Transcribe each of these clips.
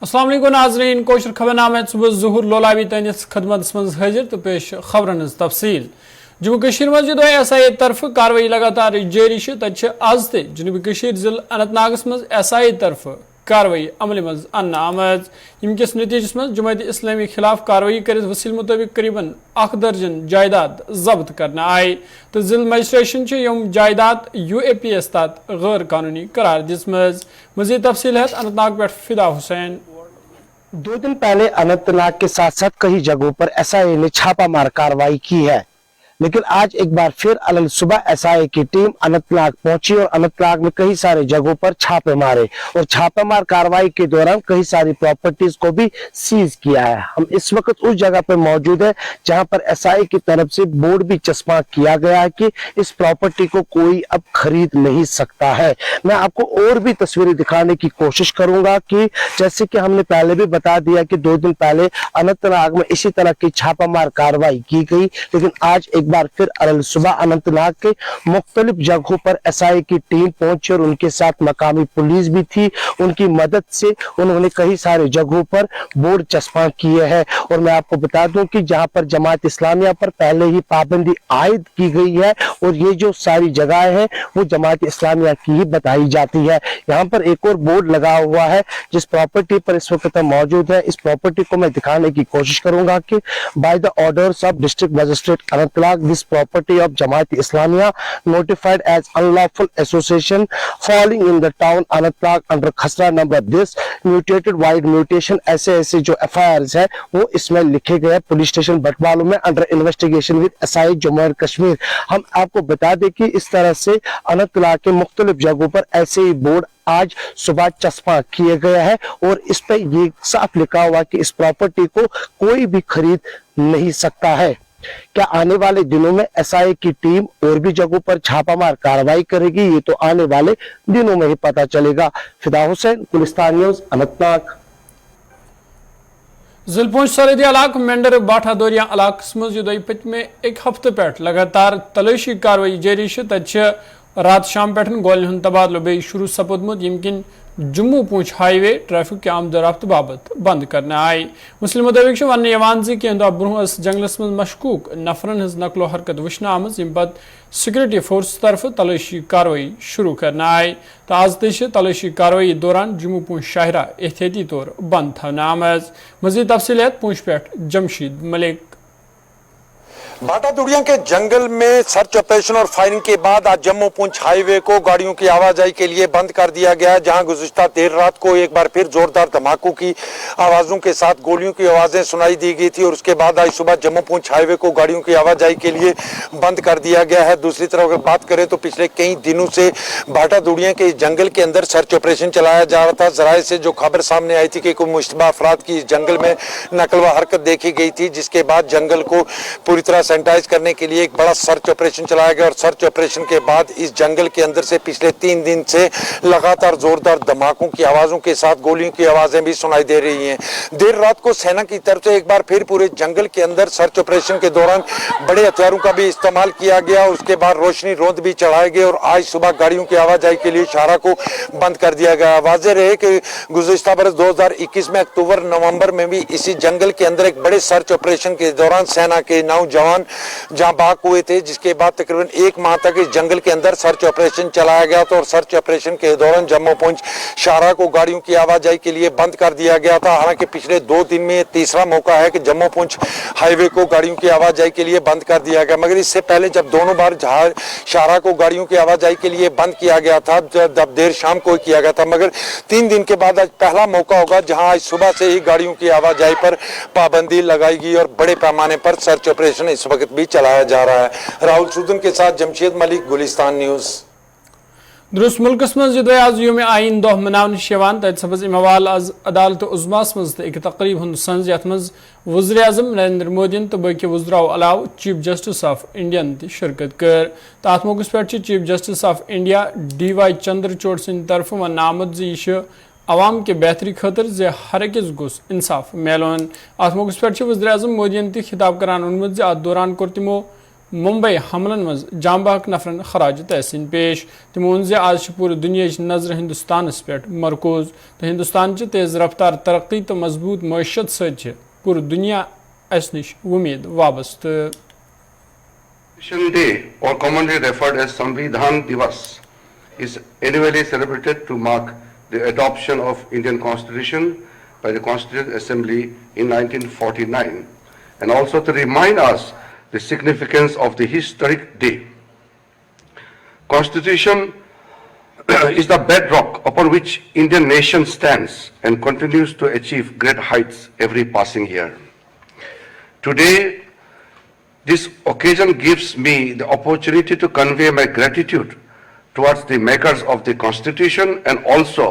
अस्सलाम वालेकुम नाज़रीन कोशर खबरनामे सुबह ज़ुहूर लोलावी तनिस खदमत मज हाजिर तो पेश खबरन तफसील जम्मू कश्मीर मज SIA तरफ कार्रवाई लगातार जारी तत आज ते जनूबी कश्मीर जिला अनंतनागस मज SIA तरफ कार्रवाई अमल मज अन्न आमज यमकिस नतीजस मज जमात इस्लामी खिलाफ कार्रवाई कर वसील मुताबिक करीबन 1 दर्जन जायदाद जब्त करने आए तो जिला मजिस्ट्रेशन यम जायदाद UAPS तहत गैर कानूनी करार दिस मजीद तफसील है अनंतनाग पे फिदा हुसैन। 2 दिन पहले अनंतनाग के साथ साथ कई जगहों पर SIA ने छापामार कार्रवाई की है, लेकिन आज एक बार फिर अलग सुबह SIA की टीम अनंतनाग पहुंची और अनंतनाग में कई सारे जगहों पर छापे मारे और छापामार कार्रवाई के दौरान कई सारी प्रॉपर्टीज को भी सीज किया है। हम इस वक्त उस जगह पर मौजूद है जहां पर SIA की तरफ से बोर्ड भी चस्पा किया गया है कि इस प्रॉपर्टी को कोई अब खरीद नहीं सकता है। मैं आपको और भी तस्वीरें दिखाने की कोशिश करूंगा कि जैसे कि हमने पहले भी बता दिया कि 2 दिन पहले अनंतनाग में इसी तरह की छापामार कार्रवाई की गई, लेकिन आज एक बार फिर अल सुबह अनंतनाग के मुख्तलिफ जगहों पर SIA की टीम पहुंची और उनके साथ मकामी पुलिस भी थी। उनकी मदद से उन्होंने कई सारे जगहों पर बोर्ड चस्पा किए हैं और मैं आपको बता दूं कि जहां पर जमात इस्लामिया पर पहले ही पाबंदी आयद की गई है और ये जो सारी जगहें हैं वो जमात इस्लामिया की ही बताई जाती है। यहाँ पर एक और बोर्ड लगा हुआ है जिस प्रॉपर्टी पर इस वक्त मौजूद है। इस प्रॉपर्टी को मैं दिखाने की कोशिश करूंगा कि by the orders of district magistrate Anantnag this property of Jamaat Islamiyah notified as unlawful association falling in the town Anantnag under खसरा number this mutated wide mutation ऐसे जो FIRs है वो इसमें लिखे गए पुलिस स्टेशन बटवालों में under investigation with SIA Jammu and Kashmir. हम आपको बता दें कि इस तरह से अनंतनाग के मुख्तलिफ जगहों पर ऐसे ही बोर्ड आज सुबह चस्पा किए गए हैं और इस पर ये साफ लिखा हुआ कि इस प्रॉपर्टी को कोई भी खरीद नहीं सकता है। क्या आने वाले दिनों में SIA की टीम और भी जगहों पर छापामार कार्रवाई करेगी, ये तो आने वाले दिनों में ही पता चलेगा। फिदा हुसैन, गुलिस्तान न्यूज, अनंतनाग। जिला पुंछ सरहदी इलाक मेंढर बाठा दौरिया इलाकस मज पतमे 1 हफ्ते पे लगातार तलाशी कार्रवाई जारी तत रात शाम पे गोलन हूं तबादलो बे शुरू सपुदमुत यमकिन जम्मू पूंछ हाईवे ट्रैफिक के आमद रफ्त बाबत बंद करने आए। मुस्लिम मुताबिक वन कि दह ब्रोह जंगलस मज मशकूक नफरन हज नकलो हरकत वुचन आमज यम पत सिक्योरिटी फोर्स तरफ तलाशी कार्रवाई शुरू करने आए तो आज ते तलाशी कार्रवाई दौरान जम्मू पूंछ शाहरा एहतियाती तौर बंद थवन आमज। मजीद तफसीलियत पूंछ पे जमशीद मलिक। बाटा दुड़िया के जंगल में सर्च ऑपरेशन और फायरिंग के बाद आज जम्मू पुंछ हाईवे को गाड़ियों की आवाजाही के लिए बंद कर दिया गया है, जहां गुज़िश्ता देर रात को एक बार फिर जोरदार धमाकों की आवाजों के साथ गोलियों की आवाजें सुनाई दी गई थी और उसके बाद आज सुबह जम्मू पुंछ हाईवे को गाड़ियों की आवाजाही के लिए बंद कर दिया गया है। दूसरी तरफ अगर बात करें तो पिछले कई दिनों से बाटा दुड़िया के जंगल के अंदर सर्च ऑपरेशन चलाया जा रहा था। जराये से जो खबर सामने आई थी कि कोई मुश्तबा अफराद की जंगल में नकलवा हरकत देखी गई थी, जिसके बाद जंगल को पूरी तरह सैनिटाइज करने के लिए एक बड़ा सर्च ऑपरेशन चलाया गया और सर्च ऑपरेशन के बाद इस जंगल के अंदर से पिछले 3 दिन से लगातार जोरदार धमाकों की आवाजों के साथ गोलियों की आवाजें भी सुनाई दे रही हैं। देर रात को सेना की तरफ से एक बार फिर पूरे जंगल के अंदर सर्च ऑपरेशन के दौरान बड़े हथियारों का भी इस्तेमाल किया गया, उसके बाद रोशनी रोंद भी चढ़ाए गए और आज सुबह गाड़ियों की आवाजाही के लिए शाहरा को बंद कर दिया गया। वाज़ेह रहे कि गुज़िश्ता बरस 2021 में अक्टूबर नवंबर में भी इसी जंगल के अंदर एक बड़े सर्च ऑपरेशन के दौरान सेना के नौजवान जहां बाग हुए थे, जिसके बाद तकरीबन 1 माह तक इस जंगल के अंदर सर्च ऑपरेशन चलाया गया था और सर्च ऑपरेशन के दौरान जम्मू पुंछ शाहरा को गाड़ियों की आवाजाही के लिए बंद कर दिया गया था। हालांकि पिछले 2 दिन में तीसरा मौका है कि जम्मू पुंछ हाईवे को गाड़ियों की आवाजाही के लिए बंद कर दिया गया, मगर इससे पहले जब दोनों बार शाहरा को गाड़ियों की आवाजाही के लिए बंद किया गया था जब देर शाम को किया गया था, मगर 3 दिन के बाद आज पहला मौका होगा जहां आज सुबह से ही गाड़ियों की आवाजाही पर पाबंदी लगाई गई और बड़े पैमाने पर सर्च ऑपरेशन इस वक्त भी चलाया जा रहा है। राहुल सूदन के साथ जमशेद मलिक, गुलिस्तान न्यूज। दुरुस्त मुल्कस मज आज योम आइन दह मनावन तत सपज अम हवाल आज अदालत उज़्मास मज एक तकरीब हूं संज यथ मज वज़ीर आज़म नरेंद्र मोदी तो बाकी वज़राओ अलाव चीफ जस्टिस ऑफ इंडिया शिरकत कर। तथ मौके पे chief justice of India DY Chandrachud सद तरफ वन आमद यह अवाम के बेहतरी खतर जे हर अकिस गोस इंसाफ मिलन। अत मौके पे वज़ीर आज़म मोदी खिताब करान वोनमुत अत दौरान कोर तिमो ممبئی حملن مز جام بحق نفرن خراج تحسین پیش تمو وون زِ آز پورٕ دُنیاہٕچ نظر ہندوستانس پٮ۪ٹھ مرکوز تہٕ ہندوستان چہِ تیز رفتار ترقی تہٕ مضبوط معیشت سۭتۍ چھِ پوٗرٕ دُنیا اس نش وُمید وابستہٕ. Day, or commonly referred as Samvidhan Divas, is annually celebrated to mark the adoption of Indian Constitution by the Constituent Assembly in 1949 and also to remind us the significance of the historic day. Constitution is the bedrock upon which Indian nation stands and continues to achieve great heights every passing year. Today, this occasion gives me the opportunity to convey my gratitude towards the makers of the Constitution and also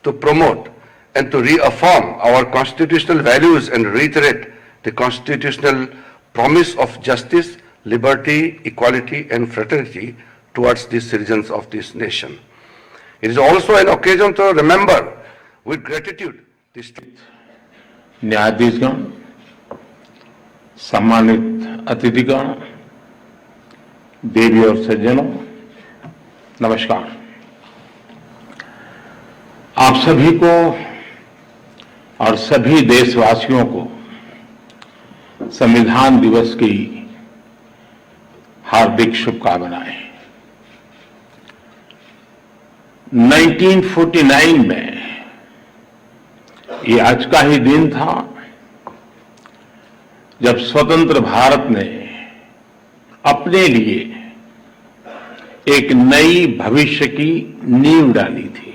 to promote and to reaffirm our constitutional values and reiterate the constitutional promise of justice, liberty, equality and fraternity towards the citizens of this nation. It is also an occasion to remember with gratitude this. न्यायाधीशगण, सम्मानित अतिथिगण, देवी और सज्जनों, नमस्कार. आप सभी को और सभी देशवासियों को संविधान दिवस की हार्दिक शुभकामनाएं. 1949 में ये आज का ही दिन था जब स्वतंत्र भारत ने अपने लिए एक नई भविष्य की नींव डाली थी.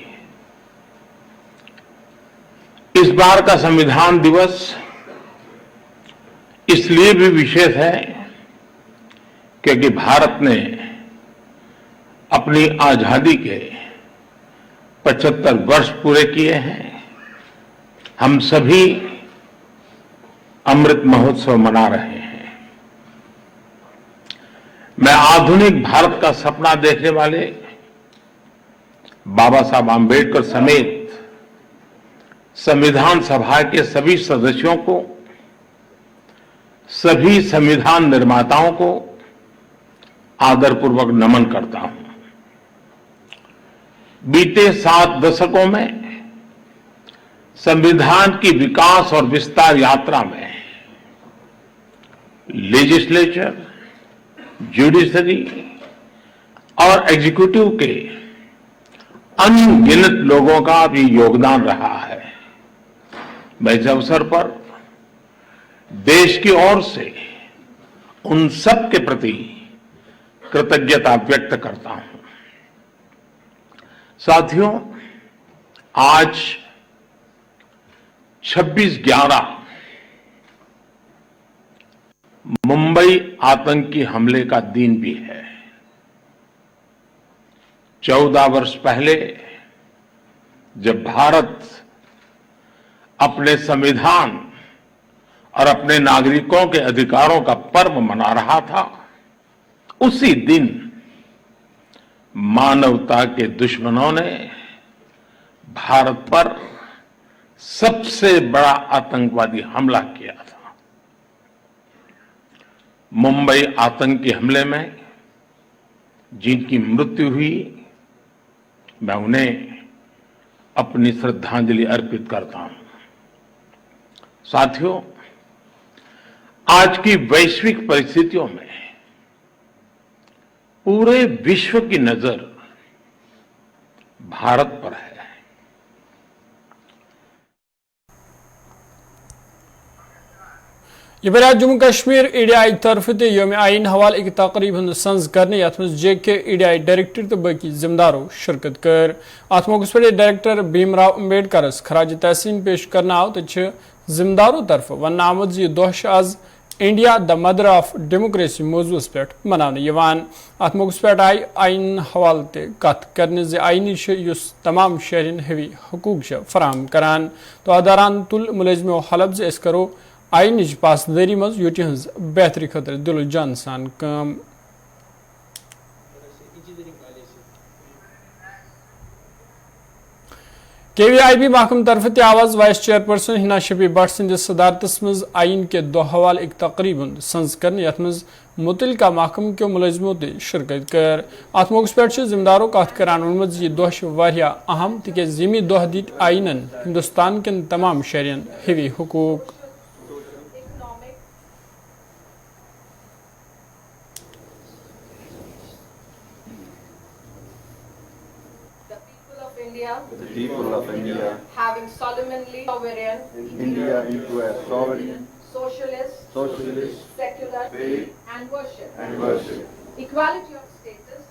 इस बार का संविधान दिवस इसलिए भी विशेष है क्योंकि भारत ने अपनी आजादी के 75 वर्ष पूरे किए हैं. हम सभी अमृत महोत्सव मना रहे हैं. मैं आधुनिक भारत का सपना देखने वाले बाबा साहब आंबेडकर समेत संविधान सभा के सभी सदस्यों को, सभी संविधान निर्माताओं को आदरपूर्वक नमन करता हूं. बीते 7 दशकों में संविधान की विकास और विस्तार यात्रा में लेजिस्लेचर, जुडिशरी और एग्जीक्यूटिव के अनगिनत लोगों का भी योगदान रहा है. मैं इस अवसर पर देश की ओर से उन सब के प्रति कृतज्ञता व्यक्त करता हूं. साथियों, आज 26/11 मुंबई आतंकी हमले का दिन भी है. 14 वर्ष पहले जब भारत अपने संविधान और अपने नागरिकों के अधिकारों का पर्व मना रहा था, उसी दिन मानवता के दुश्मनों ने भारत पर सबसे बड़ा आतंकवादी हमला किया था. मुंबई आतंकी हमले में जिनकी मृत्यु हुई, मैं उन्हें अपनी श्रद्धांजलि अर्पित करता हूं. साथियों, आज की वैश्विक परिस्थितियों में पूरे विश्व की नजर भारत पर है. ये बरा जम्मू कश्मीर ईडीआई तरफ योम आइन हवाल एक तकरीब सन्ज करने यथ JK ईडीआई डायरेक्टर तो बाकी जिम्मेदारों शिरकत कर. अत मौके पे डायरेक्टर भीमराव अम्बेडकर खराज तहसीन पेश करना आव तो जिम्मेदारों तरफ वन आमद यह दोह आज India the mother of democracy मौजूस पे मनाने. अत मौके पे आई आइन हवाल कत करने आइनी तमाम शहरन हवी हकूक फराम करान. तो अ दौरान तुल मुलजमो हलफ अस करो आइन पासदारी मज यूटी हज बेहतरी खतर दिल जान सान काम. KVIB महकम तरफ आवाज वाइस चेयरपर्सन हिना शफी भट्ट सदस सदारतस मज आइन के दो हवाल एक तकरीब सन्स कर यथ मज मुतलका महकम के मुलजमों ते शिरकत कर अत मौके पे जिम्मेदारों कत करान वोनमुत यह दह अहम तिकेज यमी दह दित आइनन हिंदुस्तान के तमाम शहरियन हिवी हुकूक। The people of India, having solemnly sovereign, India into a sovereign, socialist, secular, faith and and worship. equality of status.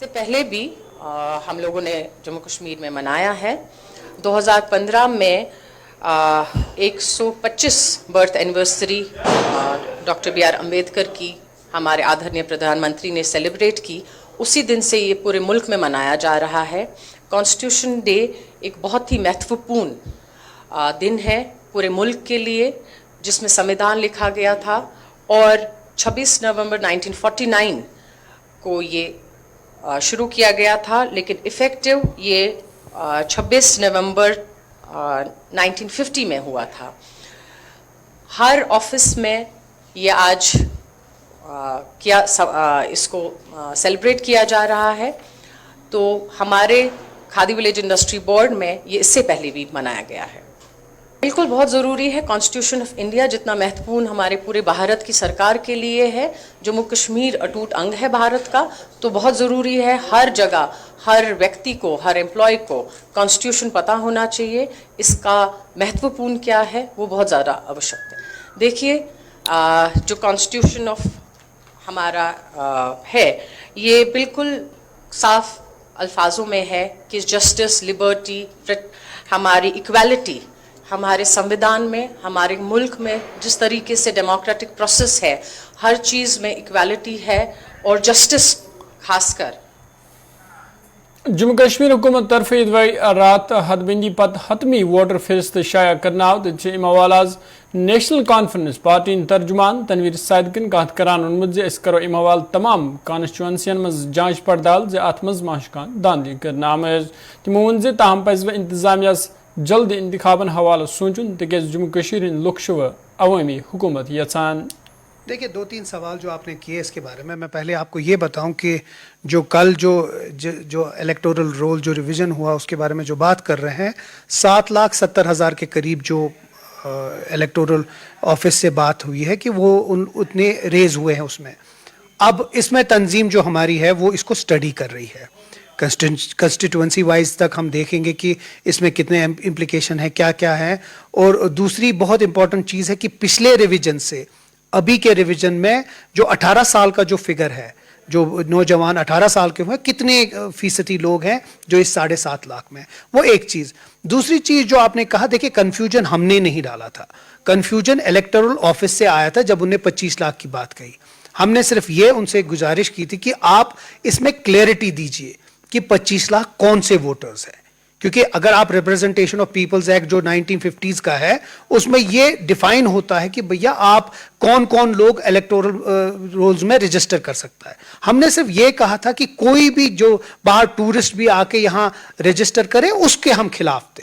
से पहले भी हम लोगों ने जम्मू कश्मीर में मनाया है। 2015 में 125 birth anniversary doctor B R Ambedkar की हमारे आदरणीय प्रधानमंत्री ने सेलिब्रेट की। उसी दिन से ये पूरे मुल्क में मनाया जा रहा है। कॉन्स्टिट्यूशन डे एक बहुत ही महत्वपूर्ण दिन है पूरे मुल्क के लिए, जिसमें संविधान लिखा गया था और 26 नवंबर 1949 को ये शुरू किया गया था, लेकिन इफ़ेक्टिव ये 26 नवंबर 1950 में हुआ था। हर ऑफिस में ये आज इसको सेलिब्रेट किया जा रहा है। तो हमारे खादी विलेज इंडस्ट्री बोर्ड में ये इससे पहले भी मनाया गया है। बिल्कुल बहुत ज़रूरी है। कॉन्स्टिट्यूशन ऑफ इंडिया जितना महत्वपूर्ण हमारे पूरे भारत की सरकार के लिए है, जम्मू कश्मीर अटूट अंग है भारत का, तो बहुत ज़रूरी है हर जगह हर व्यक्ति को, हर एम्प्लॉय को कॉन्स्टिट्यूशन पता होना चाहिए। इसका महत्वपूर्ण क्या है वो बहुत ज़्यादा आवश्यक है। देखिए जो कॉन्स्टिट्यूशन ऑफ हमारा है ये बिल्कुल साफ अल्फाजों में है कि जस्टिस, लिबर्टी, हमारी इक्वालिटी, हमारे संविधान में, हमारे मुल्क में जिस तरीके से डेमोक्रेटिक प्रोसेस है, हर चीज़ में इक्वालिटी है और जस्टिस खासकर। जम्मू कश्मीर हुकूमत तरफ रात हदबंदी पत हतमी वोटर फहरिस्त शाया करना आज नेशनल कॉन्फ्रेंस पार्टी तर्जुमान तनवीर सैदकिन कत करान वोनमुत करो इमवाल तमाम कॉन्स्टिट्यूंसियन मज जांच पड़ताल अत मज माशकान दांधी करना आमज। तमो वोन ताहम पज इंतजामिया जल्द इंतखाबन हवाले सोचुन तिकेज जम्मू कश्मीर लुक अवामी हुकूमत यचान। देखिए 2-3 सवाल जो आपने किए इसके बारे में, मैं पहले आपको ये बताऊं कि जो कल जो इलेक्टोरल रोल जो रिवीजन हुआ उसके बारे में जो बात कर रहे हैं, 7,70,000 के करीब जो इलेक्टोरल ऑफिस से बात हुई है कि वो उतने रेज हुए हैं उसमें। अब इसमें तंजीम जो हमारी है वो इसको स्टडी कर रही है। कंस्टिट्यूंसी वाइज तक हम देखेंगे कि इसमें कितने इम्प्लीकेशन है, क्या क्या है। और दूसरी बहुत इंपॉर्टेंट चीज़ है कि पिछले रिवीजन से अभी के रिवीजन में जो 18 साल का जो फिगर है, जो नौजवान 18 साल के हुए, कितने फीसदी लोग हैं जो इस 7.5 लाख में, वो एक चीज़। दूसरी चीज़ जो आपने कहा, देखिए कन्फ्यूजन हमने नहीं डाला था, कन्फ्यूजन इलेक्टोरल ऑफिस से आया था जब उन्हें 25 लाख की बात कही। हमने सिर्फ ये उनसे गुजारिश की थी कि आप इसमें क्लैरिटी दीजिए कि 25 लाख कौन से वोटर्स हैं, क्योंकि अगर आप रिप्रेजेंटेशन ऑफ पीपल्स एक्ट जो 1950s का है उसमें ये डिफाइन होता है कि भैया आप कौन कौन लोग इलेक्टोरल रोल्स में रजिस्टर कर सकता है। हमने सिर्फ ये कहा था कि कोई भी जो बाहर टूरिस्ट भी आके यहाँ रजिस्टर करे उसके हम खिलाफ थे,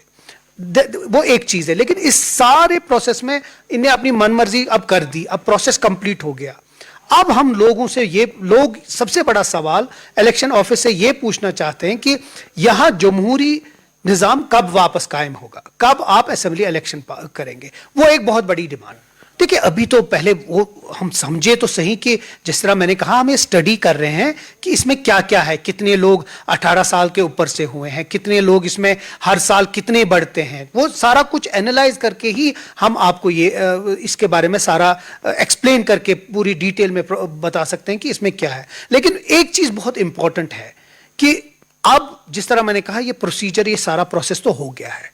वो एक चीज़ है। लेकिन इस सारे प्रोसेस में इन्हें अपनी मनमर्जी अब कर दी, अब प्रोसेस कंप्लीट हो गया। अब हम लोगों से ये लोग सबसे बड़ा सवाल इलेक्शन ऑफिस से ये पूछना चाहते हैं कि यहाँ जमहूरी निज़ाम कब वापस कायम होगा, कब आप असेंबली इलेक्शन करेंगे, वो एक बहुत बड़ी डिमांड। देखिए अभी तो पहले वो हम समझे तो सही कि जिस तरह मैंने कहा हमें स्टडी कर रहे हैं कि इसमें क्या क्या है, कितने लोग 18 साल के ऊपर से हुए हैं, कितने लोग इसमें हर साल कितने बढ़ते हैं, वो सारा कुछ एनालाइज करके ही हम आपको ये इसके बारे में सारा एक्सप्लेन करके पूरी डिटेल में बता सकते हैं कि इसमें क्या है। लेकिन एक चीज़ बहुत इंपॉर्टेंट है कि अब जिस तरह मैंने कहा ये प्रोसीजर, ये सारा प्रोसेस तो हो गया है।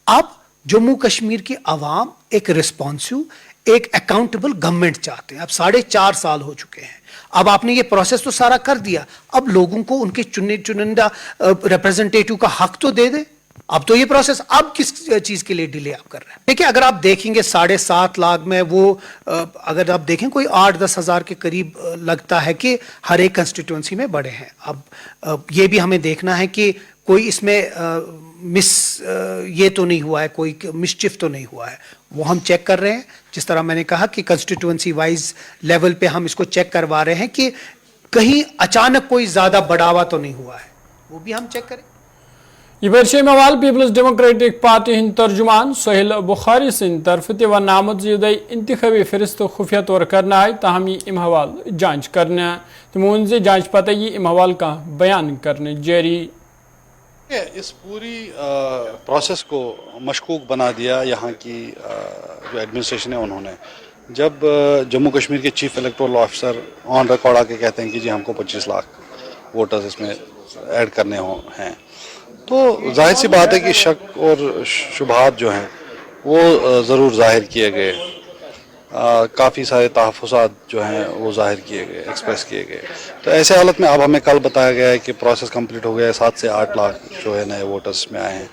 अब जम्मू कश्मीर की आवाम एक रिस्पॉन्सिव, एक अकाउंटेबल गवर्नमेंट चाहते हैं। अब 4.5 साल हो चुके हैं, अब आपने ये प्रोसेस तो सारा कर दिया, अब लोगों को उनके चुनिंदा रिप्रेजेंटेटिव का हक तो दे दे। अब तो ये प्रोसेस अब किस चीज के लिए डिले आप कर रहे हैं? देखिए अगर आप देखेंगे 7.5 लाख में वो अगर आप देखें कोई 8-10 हज़ार के करीब लगता है कि हर एक कंस्टिट्यूंसी में बड़े हैं। अब ये भी हमें देखना है कि कोई इसमें ये तो नहीं हुआ है, कोई मिसचिफ तो नहीं हुआ है, वो हम चेक कर रहे हैं। जिस तरह मैंने कहा कि कंस्टिट्यूएंसी वाइज लेवल पे हम इसको चेक करवा रहे हैं कि कहीं अचानक कोई ज्यादा बढ़ावा तो नहीं हुआ है, वो भी हम चेक करें। ये बर्शे मवाल पीपल्स डेमोक्रेटिक पार्टी हिंद तर्जुमान सोहेल बुखारी सिंह तरफ ते वन आमद इंतखाबी फहरिस्त खुफिया तौर करना आए, ताहम ये इम हवाल जांच करना तमोन से जांच पता ये इम हवाल का बयान करने जारी। इस पूरी प्रोसेस को मशकूक बना दिया यहाँ की जो एडमिनिस्ट्रेशन है उन्होंने, जब जम्मू कश्मीर के chief electoral officer on record आके कहते हैं कि जी हमको 25 लाख वोटर्स इसमें ऐड करने हैं, तो जाहिर सी बात है कि शक और शुबहात जो हैं वो ज़रूर ज़ाहिर किए गए, काफ़ी सारे तहफ़्फ़ुज़ात जो हैं वो ज़ाहिर किए गए, एक्सप्रेस किए गए। तो ऐसे हालत में अब हमें कल बताया गया है कि प्रोसेस कंप्लीट हो गया है, 7 से 8 लाख जो है नए वोटर्स में आए हैं।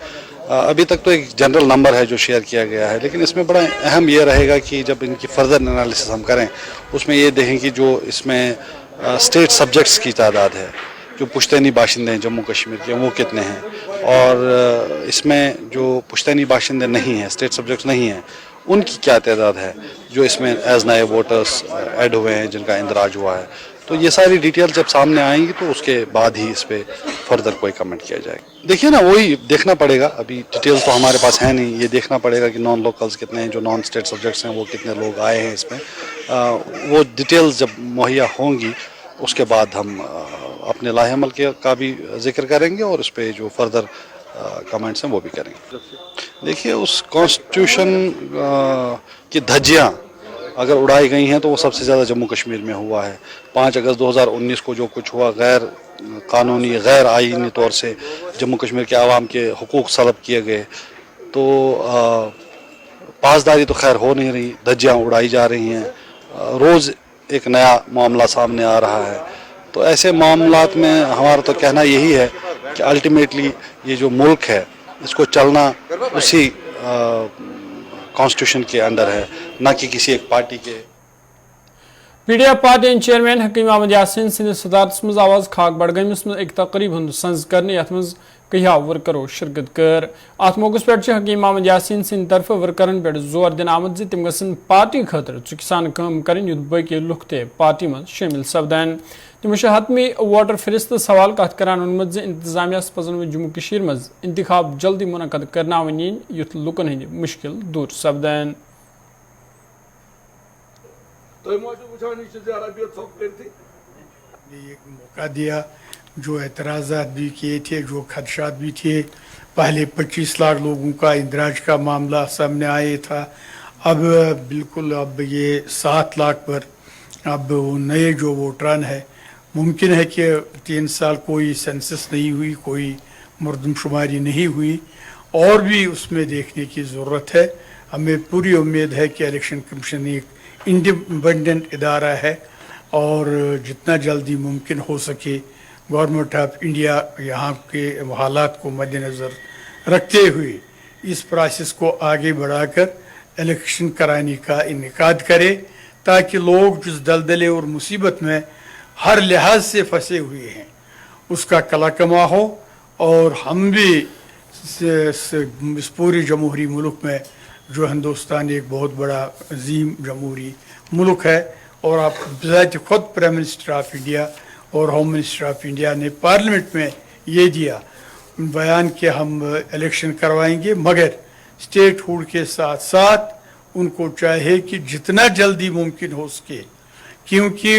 अभी तक तो एक जनरल नंबर है जो शेयर किया गया है, लेकिन इसमें बड़ा अहम ये रहेगा कि जब इनकी फर्दर एनालिसिस हम करें उसमें ये देखें कि जो इसमें स्टेट सब्जेक्ट्स की तादाद है, जो पुश्तैनी बाशिंदे हैं जम्मू कश्मीर के, वो कितने हैं, और इसमें जो पुश्तैनी बाशिंदे नहीं हैं, स्टेट सब्जेक्ट्स नहीं हैं, उनकी क्या तादाद है जो इसमें एज नए वोटर्स ऐड हुए हैं, जिनका इंदराज हुआ है। तो ये सारी डिटेल जब सामने आएंगी तो उसके बाद ही इस पर फर्दर कोई कमेंट किया जाएगा। देखिए ना, वही देखना पड़ेगा, अभी डिटेल्स तो हमारे पास है नहीं, ये देखना पड़ेगा कि नॉन लोकल्स कितने हैं, जो नॉन स्टेट सब्जेक्ट्स हैं वो कितने लोग आए हैं इसमें। वो डिटेल्स जब मुहैया होंगी उसके बाद हम अपने लाहेअमल का भी जिक्र करेंगे और उस पर जो फर्दर कमेंट्स हैं वो भी करेंगे। देखिए, उस कॉन्स्टिट्यूशन की धज्जियाँ अगर उड़ाई गई हैं तो वो सबसे ज़्यादा जम्मू कश्मीर में हुआ है। 5 अगस्त 2019 को जो कुछ हुआ, गैर कानूनी, गैर आईनी तौर से जम्मू कश्मीर के आवाम के हुकूक सलब किए गए, तो पासदारी तो खैर हो नहीं रही, धज्जियाँ उड़ाई जा रही हैं, रोज़ एक नया मामला सामने आ रहा है। तो ऐसे मामलात में हमारा तो कहना यही है कि अल्टीमेटली ये जो मुल्क है इसको चलना उसी कॉन्स्टिट्यूशन के अंडर है, ना कि किसी एक पार्टी के। पीडीएफ पार्टी चेयरमैन हकीम अहमद यासीन सिंध सदारत मज आवाज खाक बडगमिस में एक तकरीब हूं सज कर यथ मज कहिया वर्करो शिरकत कर। अत मौकस पे हकीम अहमद यासीन सिंध तरफ वर्करन पे जोर दिन आमद जे तिम गसन पार्टी खतर चुकिसान काम करें युद्ध बकी लुक ते पार्टी में शामिल सपदान। तिम हतमी वोटर फहरिस्त सवाल कत करान उनमत जे इंतजामिया पजन जम्मू कश्मीर मज इंतखाब जल्दी मुनक़द करना वन युथ लुकन हंद मुश्किल दूर सपदान। एक मौका दिया, जो एतराज़ात भी किए थे, जो खदशात भी थे। पहले 25 लाख लोगों का इंदराज का मामला सामने आया था, अब बिल्कुल अब ये 7 लाख पर अब वो नए जो वोटरान है, मुमकिन है कि 3 साल कोई सेंसस नहीं हुई, कोई मरदमशुमारी नहीं हुई, और भी उसमें देखने की ज़रूरत है। हमें पूरी उम्मीद है कि इलेक्शन कमीशन एक इंडिपेंडेंट इदारा है और जितना जल्दी मुमकिन हो सके गवर्नमेंट ऑफ इंडिया यहाँ के हालात को मद्देनज़र रखते हुए इस प्रोसेस को आगे बढ़ाकर इलेक्शन कराने का इनेकाद करे, ताकि लोग जिस दलदले और मुसीबत में हर लिहाज से फंसे हुए हैं उसका कलाकमा हो, और हम भी इस पूरे जमहूरी मुल्क में, जो हिंदुस्तान एक बहुत बड़ा अजीम जमहूरी मुल्क है, और आप ज़ात खुद प्राइम मिनिस्टर ऑफ इंडिया और होम मिनिस्टर ऑफ इंडिया ने पार्लियामेंट में ये दिया बयान कि हम इलेक्शन करवाएंगे, मगर स्टेट हुड के साथ साथ उनको चाहे कि जितना जल्दी मुमकिन हो सके, क्योंकि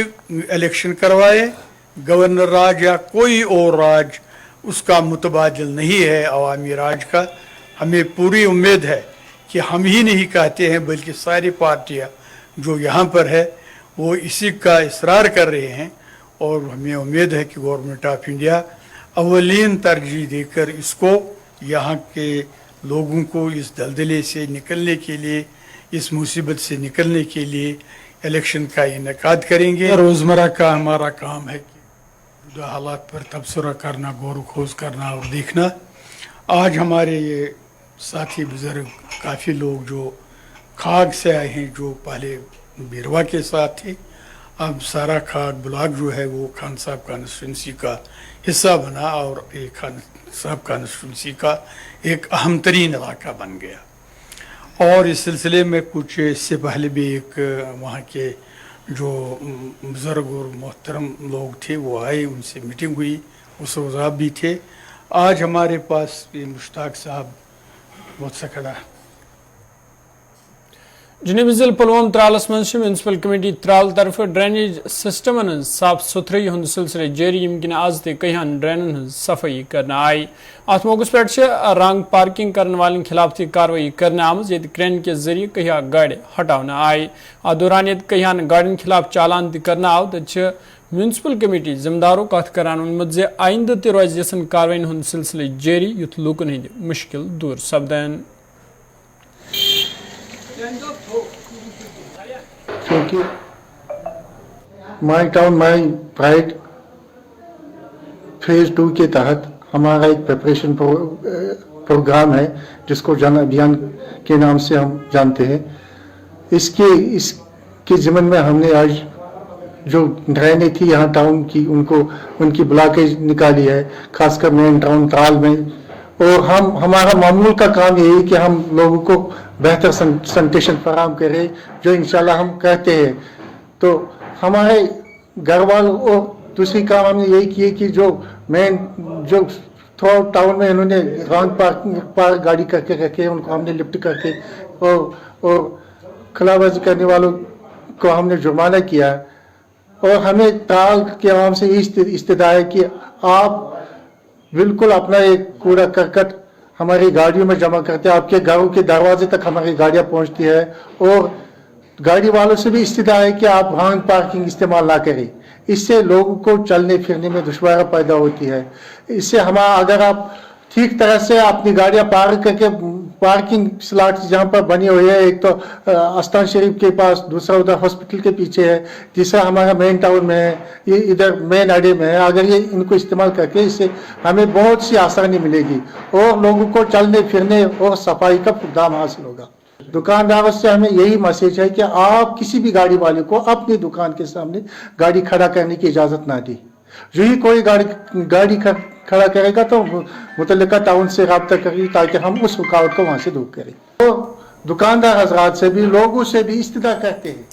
इलेक्शन करवाए गवर्नर राज या कोई और राज उसका मुतबादिल नहीं है अवामी राज का। हमें पूरी उम्मीद है कि हम ही नहीं कहते हैं बल्कि सारी पार्टियां जो यहाँ पर है वो इसी का इसरार कर रहे हैं, और हमें उम्मीद है कि गवर्नमेंट ऑफ इंडिया अवलीन तरजीह देकर इसको यहाँ के लोगों को इस दलदले से निकलने के लिए, इस मुसीबत से निकलने के लिए इलेक्शन का इनेकाद करेंगे। रोज़मर्रा का हमारा काम है कि हालात पर तबसरा करना, गौर खोज करना और देखना। आज हमारे ये साथी बुजुर्ग काफ़ी लोग जो खाग से आए हैं, जो पहले बिरवा के साथ थे, अब सारा खाक ब्लॉक जो है वो खान साहब कॉन्स्टिट्यूंसी का हिस्सा बना और ये खान साहब कॉन्स्टिट्यूंसी का एक अहम तरीन इलाका बन गया। और इस सिलसिले में कुछ इससे पहले भी एक वहाँ के जो बुजुर्ग और मोहतरम लोग थे वो आए, उनसे मीटिंग हुई, उस वक्त आप भी थे। आज हमारे पास ये मुश्ताक साहब बहुत सा खड़ा है। जनूबी जिला पुलवामा त्रालस मज म्यूनसिपल कमेटी त्राल तरफ ड्रेनेज सिस्टमन साफ सुथरई हूं सिलसिले जारी यमकिन आज तहन ड्रेनन सफाई करना आई। अत मौके पे रंग पार्किंग करने वाले खिलाफ कार्रवाई करने आमज ये क्रेन के जरिए कहिया गाड़ि हटाना आई। अत दौरान ये कहियान गाड़ियों खिलाफ चालान करना आव तो म्यूनसिपल कमेटी जिम्मेदारों कथ करान वोनमुत जे आइंद तह रोज यसन कार्रवाई हूं सिलसिले जारी युथ लूकन हंद मुश्किल दूर सपदन। क्योंकि माई टाउन माई प्राइड फेज 2 के तहत हमारा एक प्रिपरेशन प्रोग्राम है जिसको जन अभियान के नाम से हम जानते हैं। इसके ज़िम्मन में हमने आज जो ड्रेनें थी यहाँ टाउन की उनकी ब्लॉकेज निकाली है, खासकर मेन टाउन त्राल में। और हमारा मामूल का काम यही है कि हम लोगों को बेहतर सैनिटेशन फराहम करें, जो इंशाल्लाह हम कहते हैं। तो हमारे घर वालों और दूसरी काम हमने यही की है कि जो थ्रू टाउन में इन्होंने रॉन्ग पार्क गाड़ी करके रखे, उनको हमने लिफ्ट करके और खिलाफवर्जी करने वालों को हमने जुर्माना किया। और हमें त्राल के आवाम से इस्तदा है कि आप बिल्कुल अपना एक कूड़ा करकट हमारी गाड़ियों में जमा करते हैं। आपके घरों के दरवाजे तक हमारी गाड़ियां पहुंचती है। और गाड़ी वालों से भी इस्तदा है कि आप रॉन्ग पार्किंग इस्तेमाल ना करें। इससे लोगों को चलने फिरने में दुश्वारी पैदा होती है। इससे अगर आप ठीक तरह से अपनी गाड़ियां पार्क करके पार्किंग स्लॉट जहाँ पर बनी हुई है, एक तो अस्तान शरीफ के पास, दूसरा उधर हॉस्पिटल के पीछे है, तीसरा हमारा मेन टाउन में है, ये इधर मेन अड्डे में है। अगर ये इनको इस्तेमाल करके इससे हमें बहुत सी आसानी मिलेगी और लोगों को चलने फिरने और सफाई का प्रोग्राम हासिल होगा। दुकानदारों से हमें यही मैसेज है कि आप किसी भी गाड़ी वाले को अपनी दुकान के सामने गाड़ी खड़ा करने की इजाज़त ना दी। जो ही कोई गाड़ी खड़ा करेगा तो मुतल्लिका टाउन से रब्ता करेगी ताकि हम उस रुकावट को वहाँ से दूर करें। तो दुकानदार हजरात से भी लोगों से भी इस्तदा करते हैं।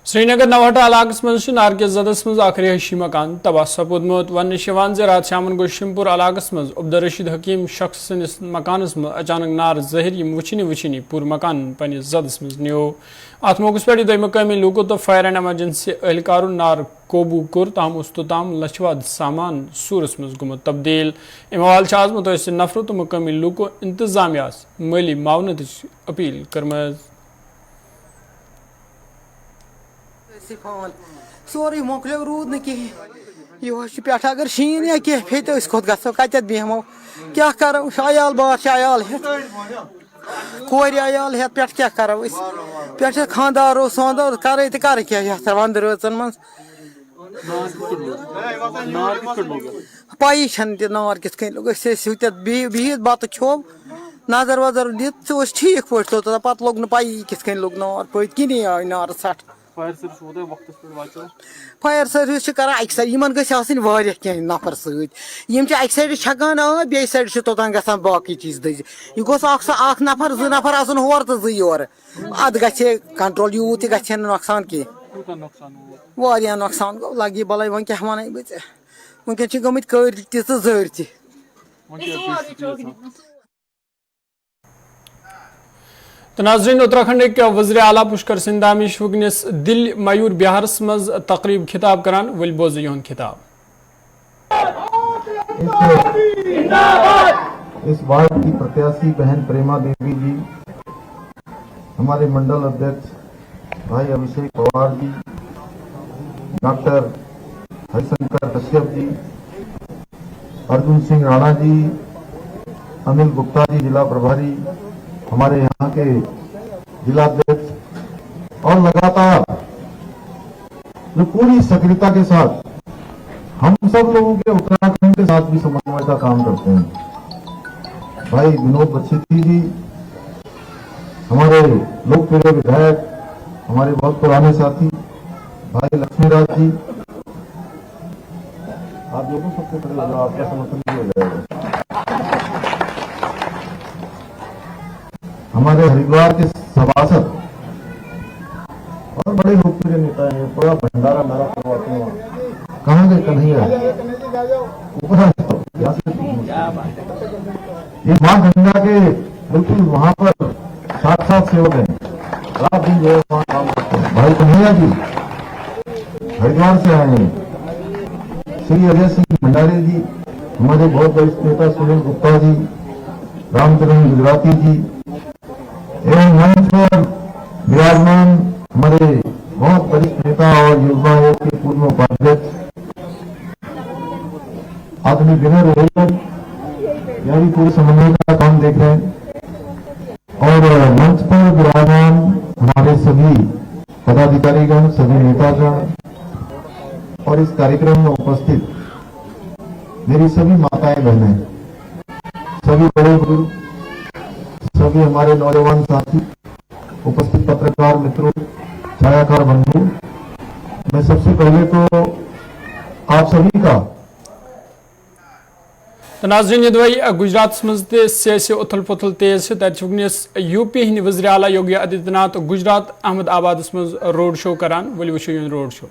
श्रीनगर नवहटा इलाकस मज नारके जदस मज रिहायशी मकान तबाह सपूदमुत। वन रात शामन गो शिमपुर इलाकस मज अब्दुल रशीद हकीम शख्स सनिस मकानस मज अचानक नार जहर यम वुचनी पूर मकान पनिस जदस मज न्यो। अत मौके पे मकामी लूको तो फायर एंड एमरजेंसी एहलकारों नार कोबू कोर ताम उस्तोताम लछवाद सामान सूरस मज गुमत तब्दील। अमवाल आज मुतअस्सिर नफरों तो मकामी लूको इंतजामियास माली मावनत अपील करमज। सोरे मोकल रूद न कहें यह पे अगर शीन या कह फेत खोत गो कत बेहमो क्या करो अयाल बात अयाल हेत कोर अयाल हेत पे क्या करो पे खानदारो सोंदो कर कर क्या वंद रचन मज पाई नार कित लोग बिहित बत छोब नजर वजर दित ठीक पे तो पत लोग पाई कित लोग नार पत किन आय नार सट। फायर सर्विस कर अक साइड कह नफर सम अक साइड छकान आब बे साइड तोतान ग बाकी चीज दज यह गोस नफर जो नफर आसन होर तो जोर अद गे कंट्रोल यूत ग नुकसान कह नुकसान गो लगी बल वो क्या वन वनकन गमत कर जर तो नाज़रीन उत्तराखंड के वज़ीर आला पुष्कर सिंह दानिश वुकनिस दिल मयूर बिहारस मज तकरीब खिताब करान वल बोज यहन खिताब। इस वार्ड की प्रत्याशी बहन प्रेमा देवी जी, हमारे मंडल अध्यक्ष भाई अभिषेक पवार जी, डॉक्टर हरिशंकर कश्यप जी, अर्जुन सिंह राणा जी, अनिल गुप्ता जी जिला प्रभारी, हमारे यहाँ के जिला अध्यक्ष और लगातार जो पूरी सक्रियता के साथ हम सब लोगों के उत्तराखंड के साथ भी समन्वय का काम करते हैं। भाई विनोद बच्छित्री जी, हमारे लोकप्रिय विधायक, हमारे बहुत पुराने साथी, लक्ष्मीराज जी, आप लोगों सबसे खड़े हो जाओ, आपका समर्थन भी हो जाएगा। हमारे हरिद्वार के सभासद और बड़े लोकप्रिय नेता हैं, पूरा भंडारा मेरा करवाते हैं। कहाँ गए कन्हैया? ऊपर ये माँ गंगा के बिल्कुल वहां पर साक्षात सेवक हैं, रात दिन जो है वहां काम करते हैं। भाई कन्हैया जी हरिद्वार से आए हैं। श्री अजय सिंह भंडारी जी, हमारे बहुत वरिष्ठ नेता सुनील गुप्ता जी, रामचरण गुजराती जी, एवं मंच पर विराजमान हमारे बहुत वरिष्ठ नेता और युवा आयोग के पूर्व उपाध्यक्ष आदमी विनय रोहतक, यह भी पूरे समन्वय का काम देख रहे हैं। और मंच पर विराजमान हमारे सभी पदाधिकारीगण, सभी नेतागण और इस कार्यक्रम में उपस्थित मेरी सभी माताएं बहनें, सभी बड़े बुजुर्ग, सभी हमारे नौजवान साथी, उपस्थित पत्रकार मित्रों, छायाकार बंधु, मैं सबसे पहले तो आप सभी का तो नाज़रीन ये गुजरात मज सियासी उथल पुथल तेज वनस यूपी हिंद वज़ीर आला योगी आदित्यनाथ गुजरात अहमदाबाद मज रोड शो करान। वली वुचो यह रोड शो।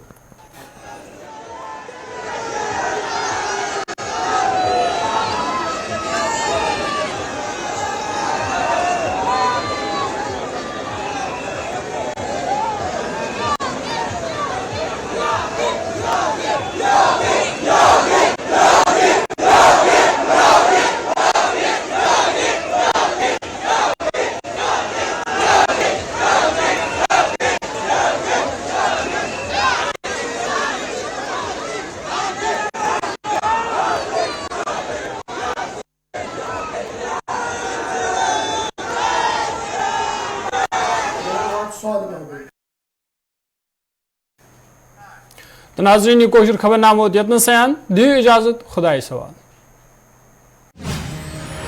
तो नाज़रीन ये कोशिश खबरनामा यतन सयान दियो इजाजत खुदा सवाल।